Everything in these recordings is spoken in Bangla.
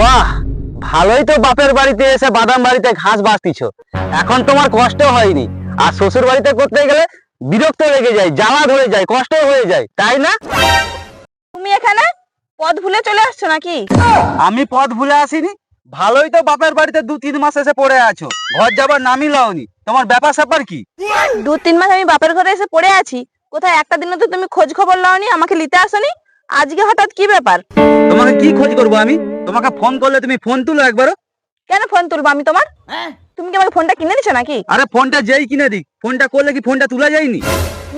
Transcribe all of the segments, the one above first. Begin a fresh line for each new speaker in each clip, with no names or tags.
বাহ, ভালোই তো বাপের বাড়িতে এসে বাদাম বাড়িতে ঘাস বাঁচতিছো। এখন তোমার কষ্ট হয়নি। আর শ্বশুর বাড়িতে করতে গেলে বিরক্ত লেগে যায়, জ্বালা ধরে যায়, কষ্ট হয়ে যায়, তাই না?
তুমি এখানে পথ ভুলে চলে আসছো নাকি?
আমি পথ ভুলে আসিনি। ভালোই তো বাপের বাড়িতে 2-3 মাস এসে পড়ে আছো, ঘর যাবার নামই লাওনি। তোমার ব্যাপার স্যাপার কি?
2-3 মাস আমি বাপের ঘরে এসে পড়ে আছি, কোথায় একটা দিনও তো তুমি খোঁজ খবর লাওনি, আমাকে নিতে আসোনি। আজকে হঠাৎ কি ব্যাপার?
তোমাকে কি খোঁজ করবো আমি? তোমাকে ফোন করলে তুমি ফোন তুলো একবারও।
কেন ফোন তুলবো আমি তোমার? তুমি কি আমাকে ফোনটা কিনে দিছো নাকি?
আরে ফোনটা যেই কিনে দিক, ফোনটা করলে কি ফোনটা তোলা যায়নি?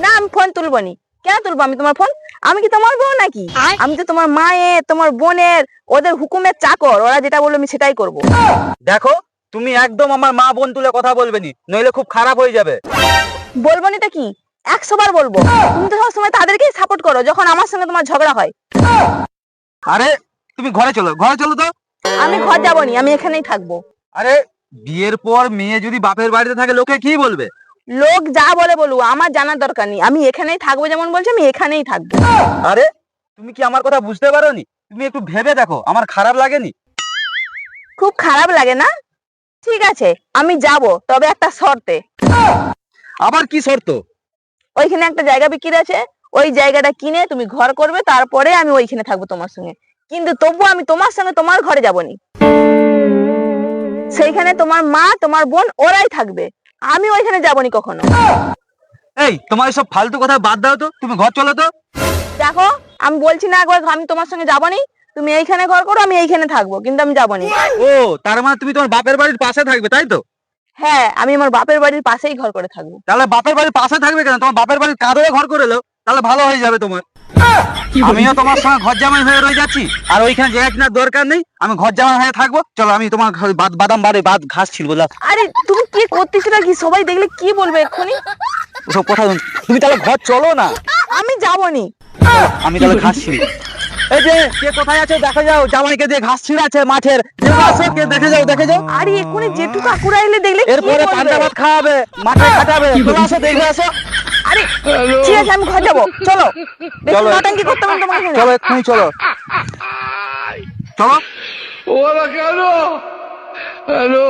না, আমি ফোন তুলবো নি। কেন তুলবো আমি তোমার ফোন? আমি কি তোমার বউ নাকি? আমি তো তোমার মায়ের, তোমার বোনের, ওদের হুকুমের চাকর। ওরা যেটা বললো আমি সেটাই করব।
দেখো, তুমি একদম আমার মা বোন তুলে কথা বলবে নি, নইলে খুব খারাপ হয়ে যাবে।
বলবো নিটা কি? 100 বার বলবো। তুমি তো সবসময় তাদেরকেই সাপোর্ট করো যখন আমার সঙ্গে তোমার ঝগড়া হয়।
আরে তুমি ঘরে চলো, ঘরে চলো তো।
আমি ঘর যাবো নি, আমি এখানেই থাকবো।
আরে বিয়ের পর মেয়ে যদি বাপের বাড়িতে থাকে লোকে কি বলবে?
লোক যা বলে বলুক, আমার জানার দরকার নেই। আমি এখানেই থাকবো, যেমন বলছি আমি এখানেই থাকবো।
আরে তুমি কি আমার কথা বুঝতে পারোনি? তুমি একটু ভেবে দেখো, আমার খারাপ লাগেনি?
খুব খারাপ লাগে না? ঠিক আছে, আমি যাব, তবে একটা শর্তে।
আবার কি শর্ত?
ওইখানে একটা জায়গা বিক্রি আছে, ওই জায়গাটা কিনে তুমি ঘর করবে, তারপরে আমি ওইখানে থাকবো তোমার সঙ্গে। কিন্তু তবুও আমি তোমার সঙ্গে তোমার ঘরে যাবনি। সেইখানে তোমার মা, তোমার বোন ওরাই থাকবে, আমি ওইখানে যাবনি কখনো।
এই তোমার সব ফালতু কথা বাদ দাও তো, তুমি ঘর চলো তো।
দেখো, আমি বলছি না একবার আমি তোমার সঙ্গে যাবনি। তুমি এইখানে ঘর করো, আমি এইখানে থাকবো, কিন্তু আমি যাবনি।
ও, তার মানে তুমি তোমার বাপের বাড়ির পাশে থাকবে, তাই তো?
হ্যাঁ, আমি আমার বাপের বাড়ির পাশেই ঘর করে থাকবো।
তাহলে বাপের বাড়ির পাশে থাকবে কেন? তোমার বাপের বাড়ির কাঁধে ঘর করে এলো, তাহলে ভালো হয়ে যাবে তোমার। আমিও তোমার সঙ্গে ঘর জামাই হয়ে রয়ে যাচ্ছি, আর ওইখানে জায়গা কেনার দরকার নেই। আমি ঘর জামাই হয়ে থাকবো। চলো, আমি তোমার বাদাম বাড়ি ঘাস ছিল বললাম।
আরে তুমি কি করতেছো নাকি? সবাই দেখলে কি বলবে এক্ষুনি?
ওসব কথা তুমি তাহলে ঘর চলো না।
আমি যাবনি।
আমি তাহলে ঘাস ছিঁড়ি। এই যে কে কোথায় আছে দেখে যাও, জামাইকে দিয়ে ঘাস ছিঁড়াচ্ছে মাঠের। কে দেখে যাও, দেখে যাও।
আরে এক্ষুনি জেঠু কাকুরা এলে দেখলে কি
এরপরে
বলবে?
পান্তা ভাত খাওয়াবে, মাঠে খাটাবে। চলে আসো, দেখে আসো।
আরে ঠিক আছে, আমি ঘর যাবো, চলো। বেশি
চলো।
নটাঙ্কি করতে হবে তোমার সঙ্গে।
চলো, এক্ষুনি চলো, চলো।
Hola, Carlos. Aló.